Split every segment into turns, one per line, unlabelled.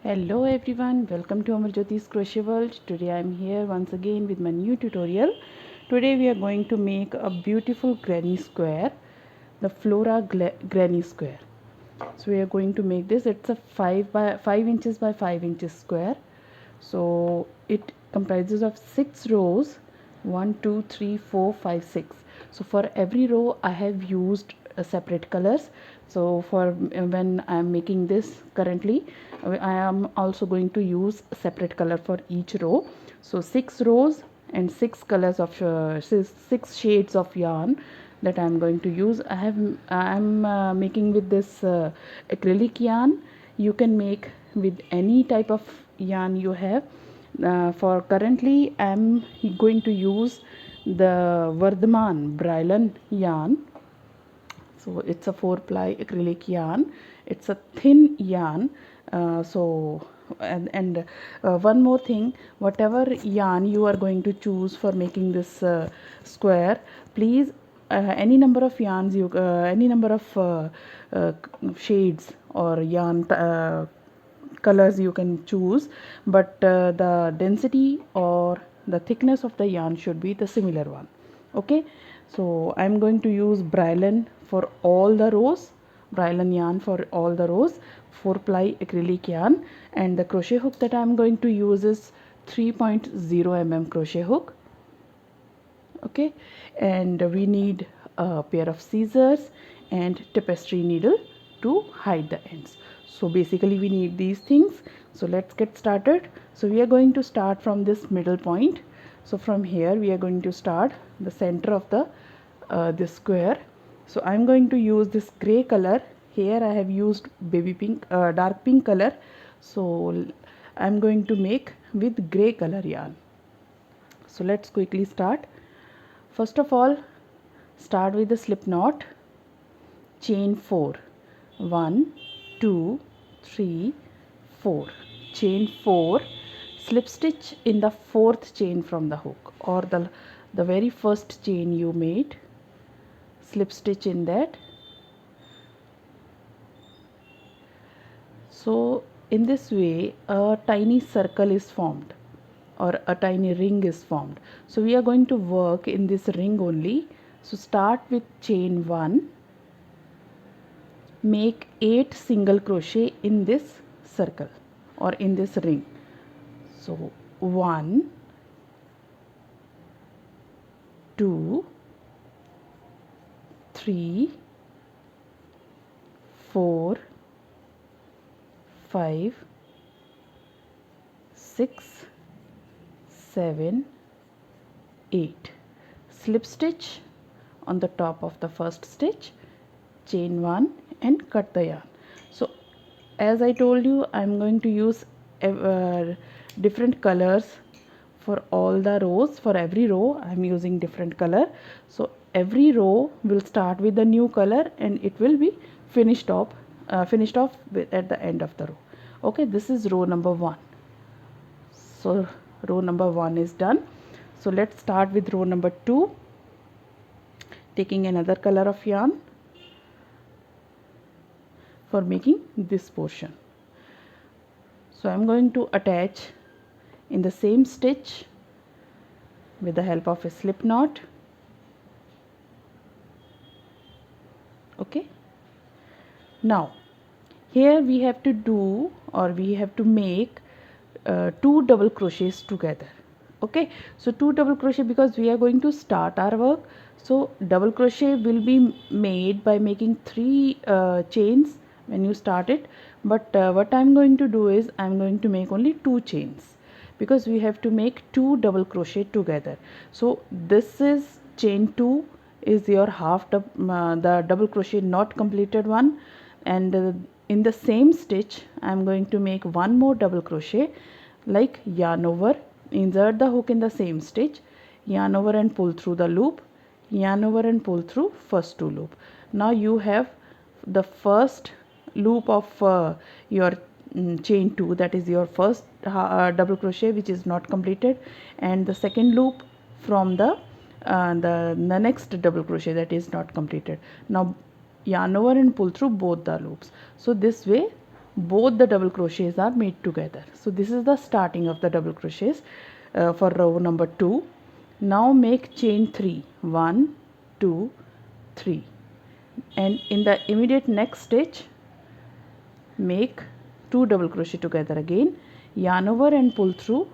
Hello everyone, welcome to Amarjyoti's Crochet World. Today I am here once again with my new tutorial. Today we are going to make a beautiful granny square, the Flora granny square. So we are going to make this. It's a 5 inches by 5 inches square. So it comprises of 6 rows, 1 2 3 4 5 6. So for every row I have used separate colors. So for when I am making this currently, I am also going to use separate color for each row. So 6 rows and 6 colors of 6 shades of yarn that I am going to use. I am making with this acrylic yarn. You can make with any type of yarn you have. For currently I am going to use the Vardhaman Brylan yarn. So it's a 4-ply acrylic yarn. It's a thin yarn. One more thing, whatever yarn you are going to choose for making this square, please any number of yarns you any number of shades or yarn colors you can choose, but the density or the thickness of the yarn should be the similar one. Okay, so I'm going to use Brylan for all the rows, Brylan yarn for all the rows, 4-ply acrylic yarn, and the crochet hook that I'm going to use is 3.0 mm crochet hook. Okay, and we need a pair of scissors and tapestry needle to hide the ends. So basically we need these things. So let's get started. So we are going to start from this middle point. So from here we are going to start the center of the this square. So I'm going to use this gray color. Here I have used baby pink, dark pink color. So I'm going to make with gray color yarn. So let's quickly start. First of all, start with the slip knot, chain 4, 1 2 3 4, chain 4, slip stitch in the 4th chain from the hook, or the very first chain you made, slip stitch in that. So in this way a tiny circle is formed or a tiny ring is formed. So we are going to work in this ring only. So start with chain 1, make 8 single crochet in this circle or in this ring. So 1 2 3 4 5 6 7 8, slip stitch on the top of the first stitch, chain 1 and cut the yarn. So as I told you, I am going to use different colors for all the rows. For every row I am using different color. So every row will start with the new color and it will be finished off at the end of the row. Okay, this is row number 1. So row number 1 is done. So let's start with row number 2, taking another color of yarn for making this portion. So I'm going to attach in the same stitch with the help of a slip knot. Okay, now here we have to do, or we have to make 2 double crochets together. Okay, so 2 double crochet, because we are going to start our work. So double crochet will be made by making 3 chains when you start it, but what I'm going to do is I'm going to make only 2 chains, because we have to make 2 double crochet together. So this is chain 2 is your the double crochet not completed one, and in the same stitch I'm going to make one more double crochet, like yarn over, insert the hook in the same stitch, yarn over and pull through the loop, yarn over and pull through first 2 loop. Now you have the first loop of your chain 2, that is your first double crochet which is not completed, and the second loop from the next double crochet that is not completed. Now yarn over and pull through both the loops. So this way both the double crochets are made together. So this is the starting of the double crochets for row number 2. Now make chain 3, 1 2 3, and in the immediate next stitch make 2 double crochet together again, yarn over and pull through,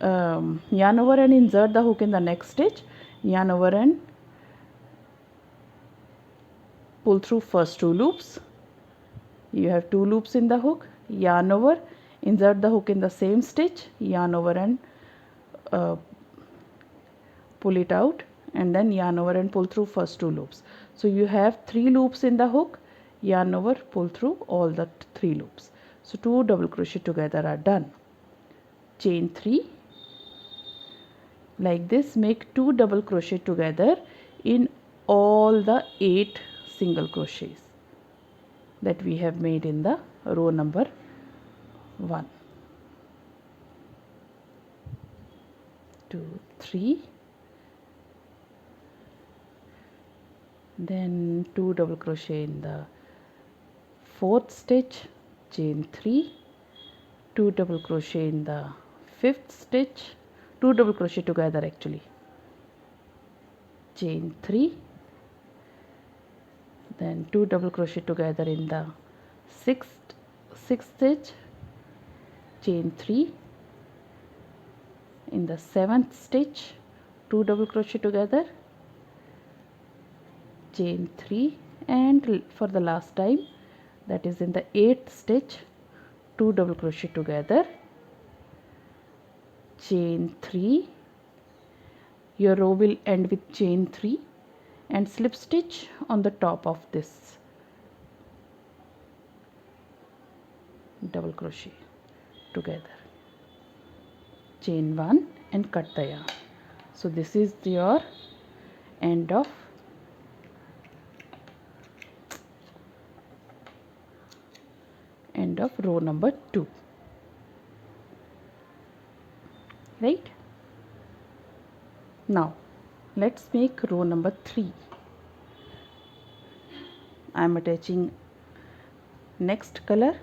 yarn over and insert the hook in the next stitch, yarn over and pull through first 2 loops. You have 2 loops in the hook, yarn over, insert the hook in the same stitch, yarn over and pull it out, and then yarn over and pull through first 2 loops. So you have 3 loops in the hook, yarn over, pull through all the 3 loops. So 2 double crochet together are done. Chain 3, like this. Make 2 double crochet together in all the 8 single crochets that we have made in the row number 1. 2 3, then 2 double crochet in the 4th stitch, chain 3, 2 double crochet in the 5th stitch, 2 double crochet together actually, chain 3, then 2 double crochet together in the 6th stitch, chain 3, in the 7th stitch 2 double crochet together, chain 3, and for the last time, that is in the 8th stitch, 2 double crochet together, chain 3. Your row will end with chain 3 and slip stitch on the top of this double crochet together, chain 1 and cut the yarn. So this is your end of row number 2, right? Now let's make row number 3. I am attaching next color,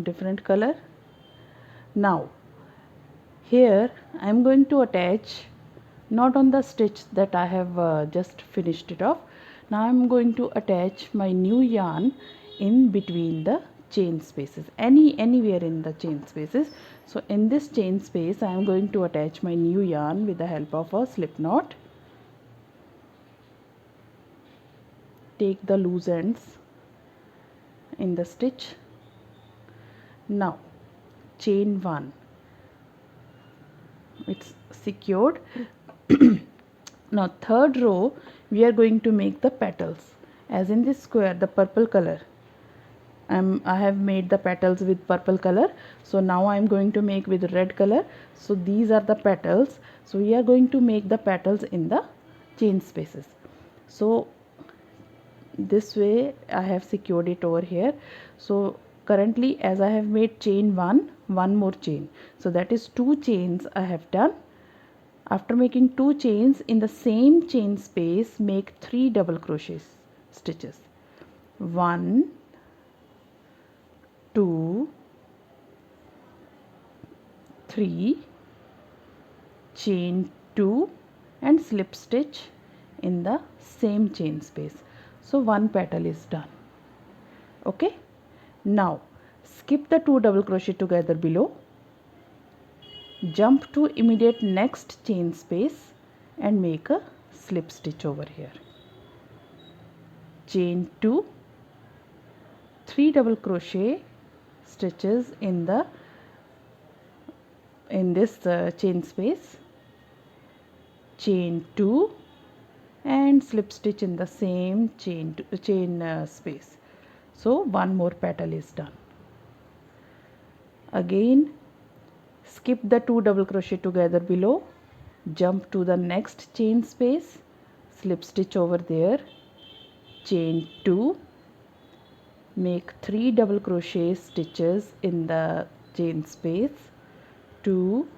different color. Now here I am going to attach, not on the stitch that I have just finished it off. Now I am going to attach my new yarn in between the chain spaces, anywhere in the chain spaces. So in this chain space I am going to attach my new yarn with the help of a slip knot. Take the loose ends in the stitch. Now chain 1, it's secured. Now third row we are going to make the petals, as in this square, the purple color. I have made the petals with purple color, so now I am going to make with red color. So these are the petals. So we are going to make the petals in the chain spaces. So this way I have secured it over here. So currently, as I have made chain 1, one more chain, so that is 2 chains I have done. After making 2 chains in the same chain space, make 3 double crochet stitches. 1 2 3, chain 2 and slip stitch in the same chain space. So one petal is done. Okay, now skip the 2 double crochet together below, jump to immediate next chain space and make a slip stitch over here. Chain 2, 3 double crochet stitches in this chain space, chain 2 and slip stitch in the same chain space. So one more petal is done. Again skip the 2 double crochet together below, jump to the next chain space, slip stitch over there, chain 2, make 3 double crochet stitches in the chain space, 2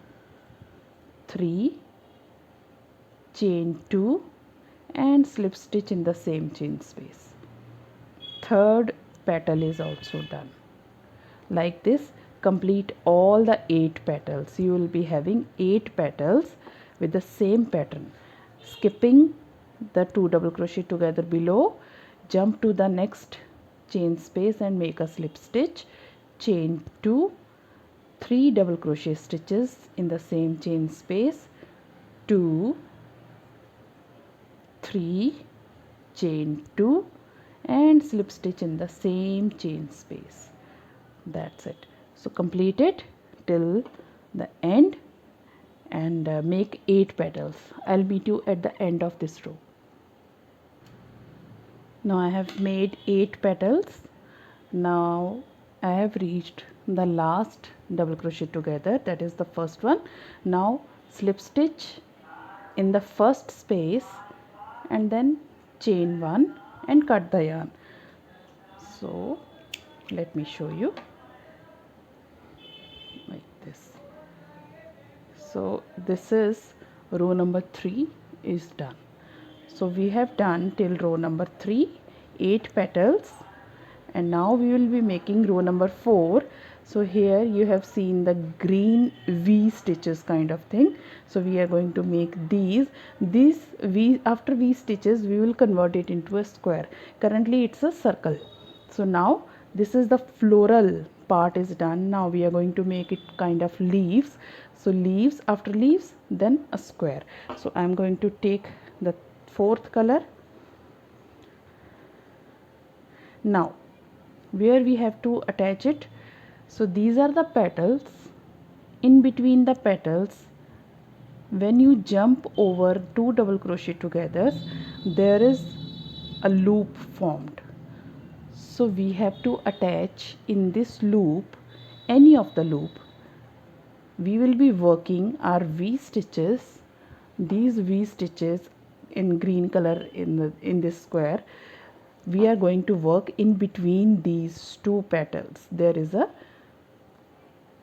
3, chain 2 and slip stitch in the same chain space. Third petal is also done. Like this, complete all the 8 petals. You will be having 8 petals with the same pattern. Skipping the 2 double crochet together below, jump to the next chain space and make a slip stitch, chain 2, 3 double crochet stitches in the same chain space, 2, 3, chain 2 and slip stitch in the same chain space. That's it. So complete it till the end and make 8 petals. I'll meet you at the end of this row. Now I have made 8 petals. Now I have reached the last double crochet together, that is the first one. Now slip stitch in the first space and then chain 1 and cut the yarn. So let me show you like this. So this is row number 3 is done. So we have done till row number 3 8 petals, and now we will be making row number 4. So here you have seen the green V stitches kind of thing. So we are going to make these V. After V stitches we will convert it into a square. Currently it's a circle. So now this is the floral part is done. Now we are going to make it kind of leaves. So leaves, after leaves, then a square. So I am going to take the 4th color. Now where we have to attach it, so these are the petals. In between the petals, when you jump over 2 double crochet together, there is a loop formed. So we have to attach in this loop, any of the loop. We will be working our V stitches, these V stitches in green color in this square. We are going to work in between these 2 petals. There is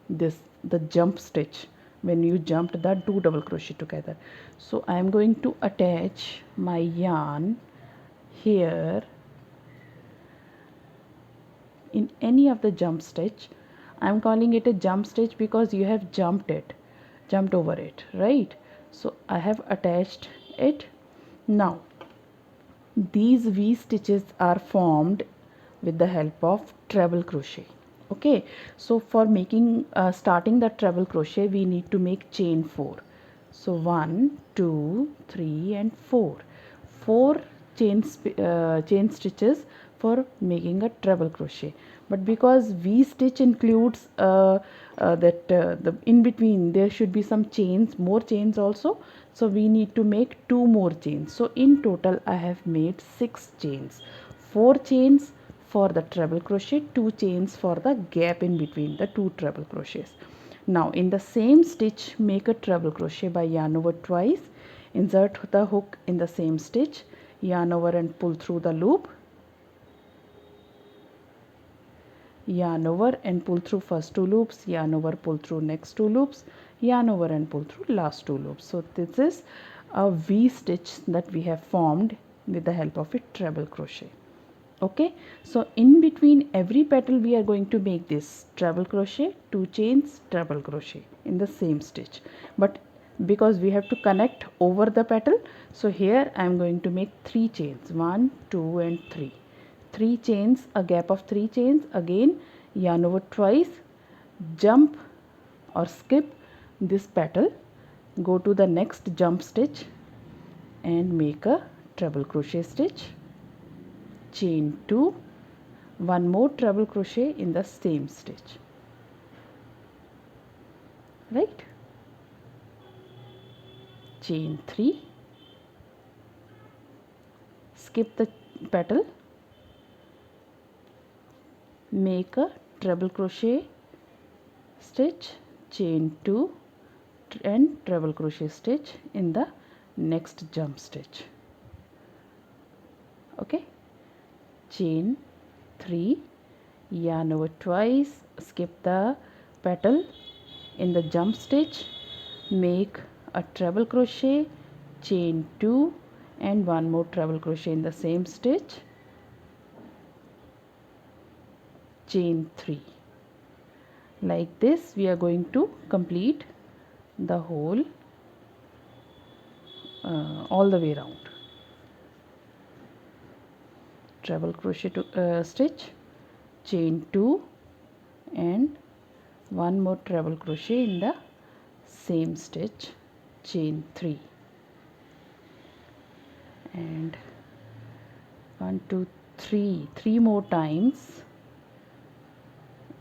the jump stitch when you jumped the 2 double crochet together. So I am going to attach my yarn here in any of the jump stitch. I am calling it a jump stitch because you have jumped over it, right? So I have attached it. Now these V stitches are formed with the help of treble crochet. Okay, so for making starting the treble crochet, we need to make chain 4. So 1 2 3 and 4 chain stitches for making a treble crochet. But because V stitch includes the in between there should be some chains, more chains also, so we need to make 2 more chains. So in total I have made 6 chains, 4 chains for the treble crochet, 2 chains for the gap in between the 2 treble crochets. Now in the same stitch, make a treble crochet by yarn over twice, insert the hook in the same stitch, yarn over and pull through the loop, yarn over and pull through first 2 loops, yarn over, pull through next 2 loops, yarn over and pull through last 2 loops. So this is a V stitch that we have formed with the help of a treble crochet. Okay, so in between every petal we are going to make this treble crochet, 2 chains, treble crochet in the same stitch. But because we have to connect over the petal, so here I am going to make 3 chains, 1 2 and 3 chains, a gap of 3 chains, again yarn over twice, jump or skip this petal, go to the next jump stitch and make a treble crochet stitch, chain 2, one more treble crochet in the same stitch, right, chain 3, skip the petal, make a treble crochet stitch, chain 2 and treble crochet stitch in the next jump stitch. Okay, chain 3, yarn over twice, skip the petal in the jump stitch, make a treble crochet, chain 2 and one more treble crochet in the same stitch, chain 3. Like this we are going to complete the whole all the way around. Treble crochet to stitch, chain 2 and one more treble crochet in the same stitch, chain 3 and 1 2 3 more times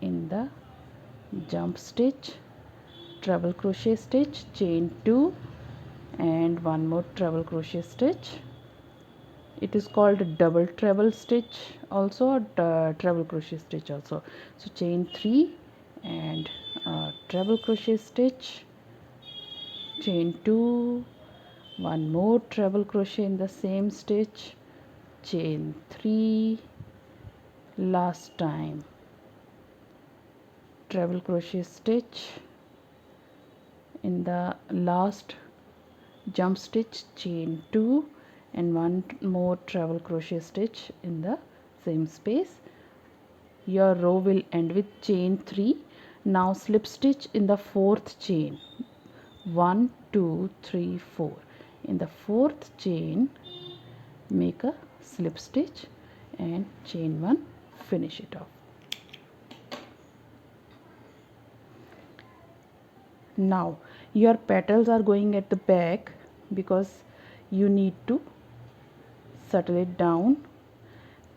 in the jump stitch, treble crochet stitch, chain 2 and one more treble crochet stitch. It is called double treble stitch also, or treble crochet stitch also. So chain 3 and treble crochet stitch, chain 2, one more treble crochet in the same stitch, chain 3, last time treble crochet stitch in the last jump stitch, chain 2 and one more treble crochet stitch in the same space. Your row will end with chain 3. Now slip stitch in the fourth chain, 1 2 3 4. In the fourth chain make a slip stitch and chain 1, finish it off. Now your petals are going at the back because you need to settle it down.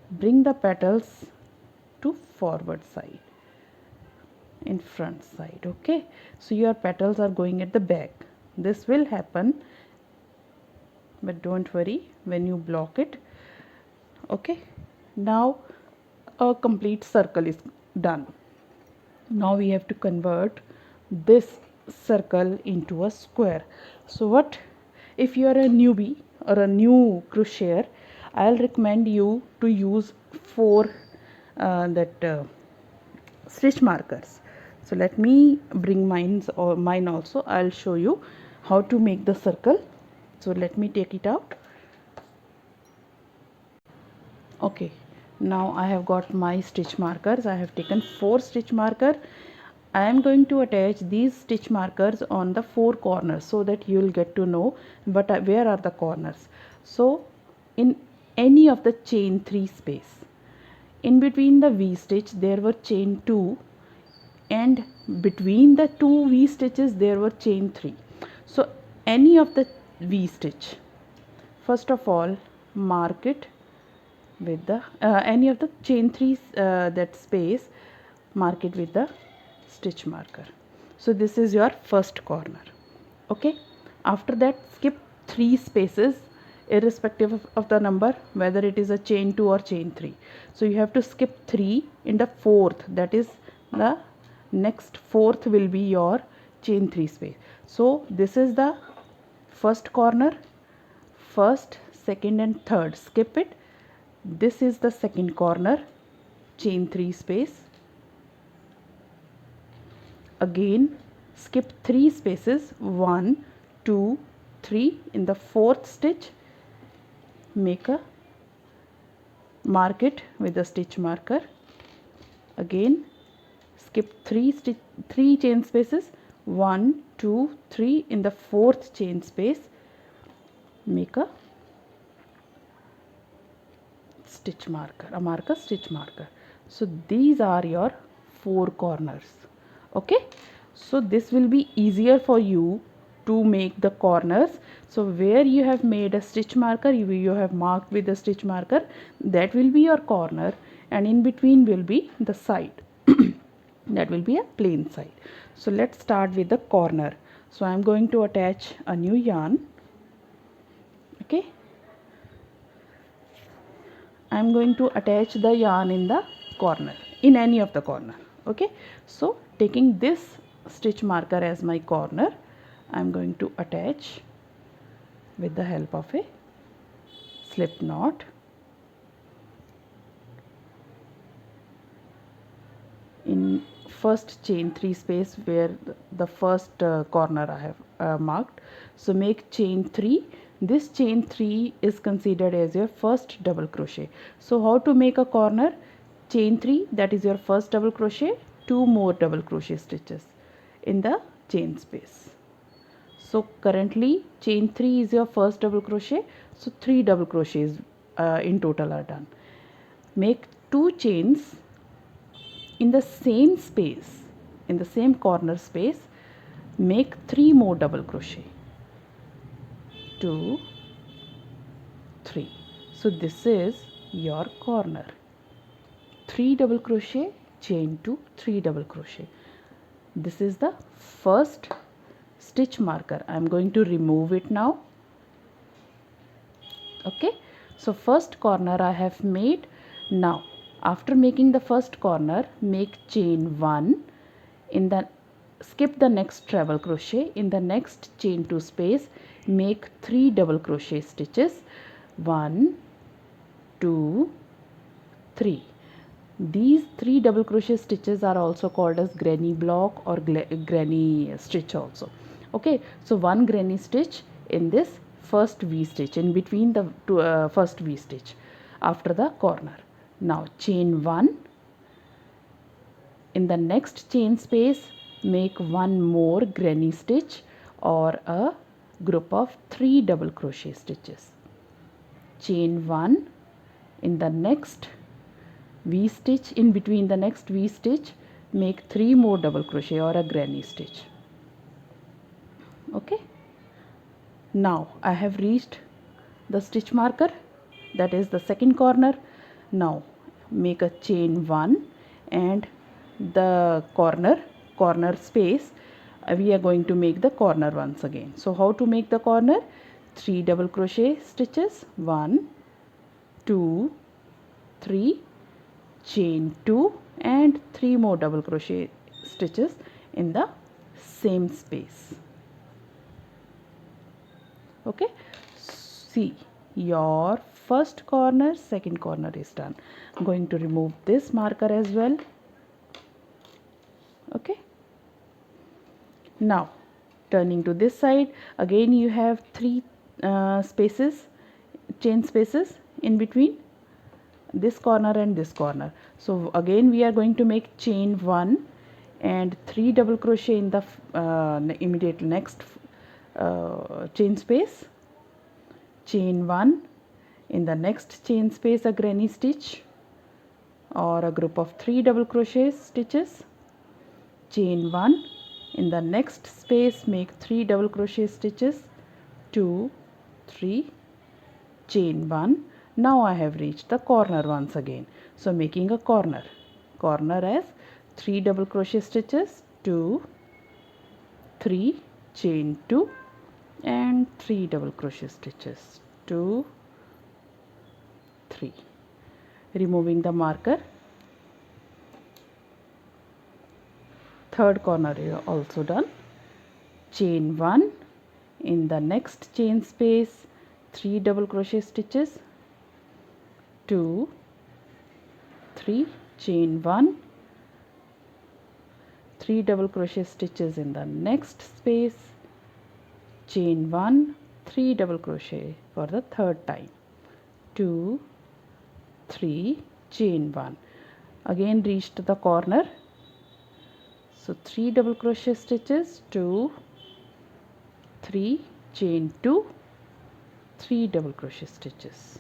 Bring the petals to forward side, in front side. Okay, so your petals are going at the back. This will happen, but don't worry when you block it. Okay, now a complete circle is done. Now we have to convert this circle into a square. So what if you are a newbie or a new crocheter, I'll recommend you to use 4 stitch markers. So let me bring mine also. I'll show you how to make the circle. So let me take it out. Okay, now I have got my stitch markers. I have taken 4 stitch marker. I am going to attach these stitch markers on the 4 corners so that you will get to know where are the corners. So in any of the chain 3 space, in between the V stitch there were chain 2 and between the 2 V stitches there were chain 3. So any of the V stitch, first of all mark it with the any of the chain 3 that space, mark it with the stitch marker. So this is your first corner. Okay, after that skip 3 spaces irrespective of the number, whether it is a chain 2 or chain 3. So you have to skip 3 in the fourth, that is the next fourth will be your chain 3 space. So this is the first corner, first, second and third, skip it. This is the second corner, chain 3 space. Again skip 3 spaces, 1 2 3. In the fourth stitch make a mark it with a stitch marker. Again skip 3 chain spaces, 1 2 3. In the fourth chain space make a stitch marker, stitch marker. So these are your 4 corners. Okay, so this will be easier for you to make the corners. So where you have made a stitch marker, you have marked with a stitch marker, that will be your corner, and in between will be the side that will be a plain side. So let's start with the corner. So I am going to attach a new yarn. Okay, I am going to attach the yarn in the corner, in any of the corner. Okay, so taking this stitch marker as my corner, I am going to attach with the help of a slip knot. In first chain 3 space where the first corner I have marked. So make chain 3. This chain 3 is considered as your first double crochet. So how to make a corner? chain 3, that is your first double crochet, 2 more double crochet stitches in the chain space. So currently chain 3 is your first double crochet, so 3 double crochets in total are done. Make 2 chains in the same space, in the same corner space. Make 3 more double crochet, 2, 3. So this is your corner. 3 double crochet, chain 2, 3 double crochet. This is the first stitch marker. I am going to remove it now. Okay, so first corner I have made. Now after making the first corner, make chain 1 in the, skip the next treble crochet, in the next chain 2 space make 3 double crochet stitches, 1, 2, 3. These 3 double crochet stitches are also called as granny block or granny stitch also. Okay, so one granny stitch in this first V stitch, in between the first V stitch after the corner. Now chain 1, in the next chain space make 1 more granny stitch or a group of 3 double crochet stitches. Chain 1, in the next V stitch, in between the next V stitch make 3 more double crochet or a granny stitch. Okay, now I have reached the stitch marker, that is the second corner. Now make a chain 1 and the corner space we are going to make the corner once again. So how to make the corner? 3 double crochet stitches, 1, 2, 3, chain 2 and 3 more double crochet stitches in the same space. Okay, see, your first corner, second corner is done. I'm going to remove this marker as well. Okay, now turning to this side, again you have 3 spaces, chain spaces in between this corner and this corner. So again we are going to make chain 1 and 3 double crochet in the immediate next chain space, chain 1, in the next chain space a granny stitch or a group of 3 double crochet stitches, chain 1, in the next space make 3 double crochet stitches, 2, 3, chain 1. Now I have reached the corner once again. So making a corner as 3 double crochet stitches, 2, 3, chain 2 and 3 double crochet stitches, 2, 3. Removing the marker. Third corner is also done. Chain 1, in the next chain space 3 double crochet stitches, 2, 3, chain 1, 3 double crochet stitches in the next space, chain 1, 3 double crochet for the third time, 2, 3, chain 1. Again reached the corner, so 3 double crochet stitches, 2, 3, chain 2, 3 double crochet stitches.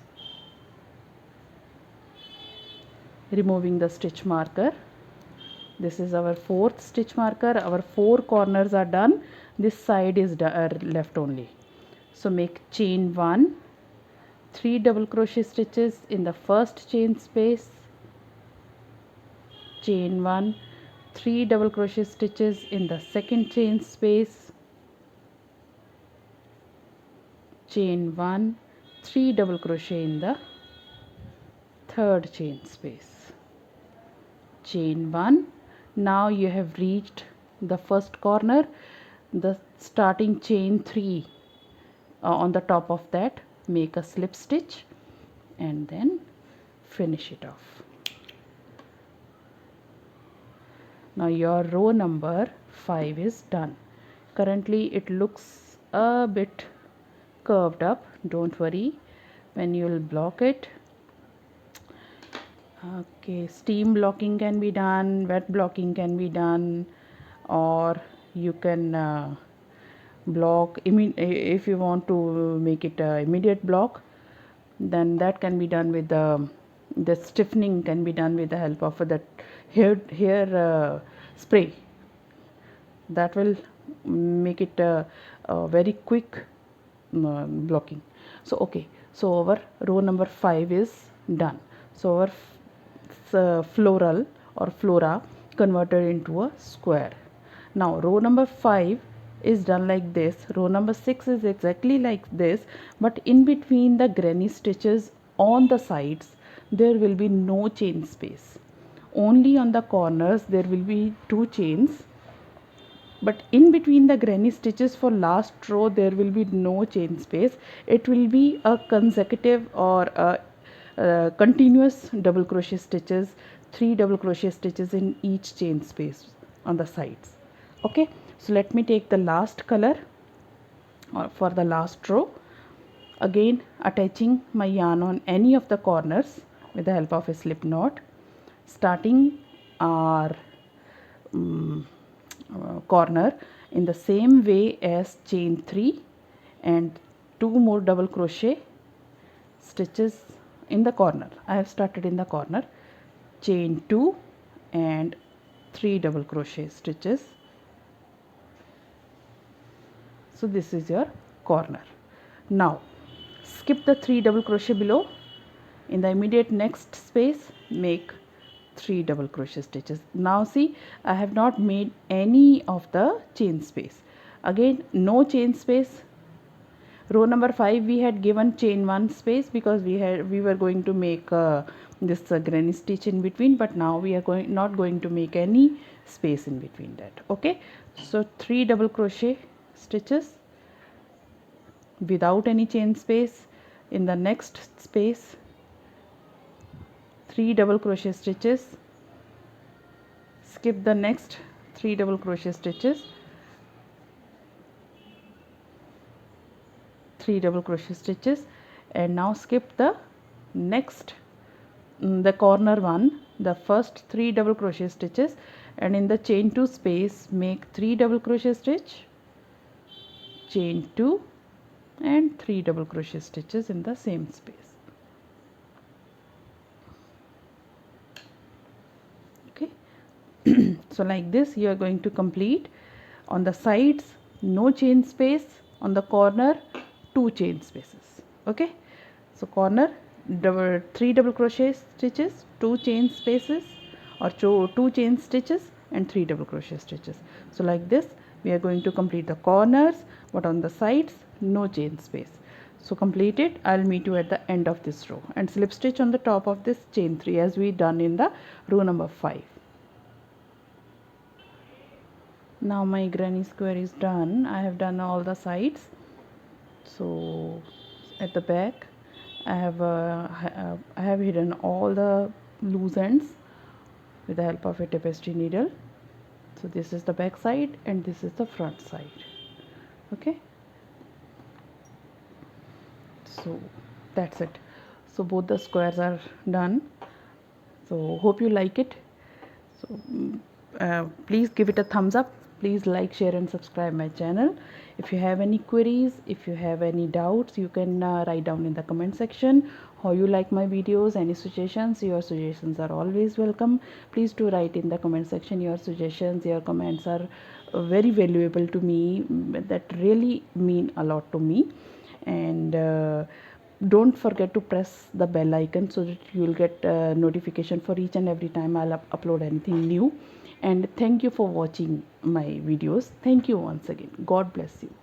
Removing the stitch marker. This is our fourth stitch marker. Our 4 corners are done. This side is left only. So make chain 1, 3 double crochet stitches in the first chain space, chain 1, 3 double crochet stitches in the second chain space, chain 1, 3 double crochet in the third chain space, chain 1. Now you have reached the first corner, the starting chain 3 on the top of that make a slip stitch and then finish it off. Now your row number 5 is done. Currently it looks a bit curved up. Don't worry, when you will block it Okay, steam blocking can be done, wet blocking can be done, or you can block if you want to make it immediate block, then that can be done with the stiffening can be done with the help of that hair spray. That will make it very quick blocking. So okay, so our row number 5 is done. So our floral or flora converted into a square. Now row number 5 is done like this. Row number 6 is exactly like this, but in between the granny stitches on the sides there will be no chain space. Only on the corners there will be 2 chains, but in between the granny stitches for last row there will be no chain space. It will be a consecutive or a continuous double crochet stitches, 3 double crochet stitches in each chain space on the sides. Okay, so let me take the last color for the last row. Again attaching my yarn on any of the corners with the help of a slip knot, starting our corner in the same way as chain 3 and 2 more double crochet stitches in the corner. I have started in the corner, chain 2 and 3 double crochet stitches. So this is your corner. Now skip the 3 double crochet below. In the immediate next space make 3 double crochet stitches. Now see, I have not made any of the chain space. Again no chain space. Row number 5 we had given chain 1 space because we were going to make this granny stitch in between, but now we are not going to make any space in between that. Okay, so 3 double crochet stitches without any chain space. In the next space 3 double crochet stitches, skip the next 3 double crochet stitches, 3 double crochet stitches, and now skip the next the corner one, the first 3 double crochet stitches, and in the chain 2 space make 3 double crochet stitch, chain 2 and 3 double crochet stitches in the same space. So like this you are going to complete. On the sides no chain space, on the corner 2 chain spaces. Okay, so corner 3 double crochet stitches, 2 chain spaces or 2 chain stitches and 3 double crochet stitches. So like this we are going to complete the corners, but on the sides no chain space. So complete it. I'll meet you at the end of this row and slip stitch on the top of this chain 3 as we done in the row number 5. Now my granny square is done. I have done all the sides. So at the back I have hidden all the loose ends with the help of a tapestry needle. So this is the back side and this is the front side. Okay, so that's it. So both the squares are done. So hope you like it. So please give it a thumbs up. Please like, share and subscribe my channel. If you have any queries, if you have any doubts, you can write down in the comment section how you like my videos. Any suggestions, your suggestions are always welcome. Please do write in the comment section your suggestions. Your comments are very valuable to me. That really mean a lot to me. And don't forget to press the bell icon so that you will get notification for each and every time I'll upload anything new. And thank you for watching my videos. Thank you once again. God bless you.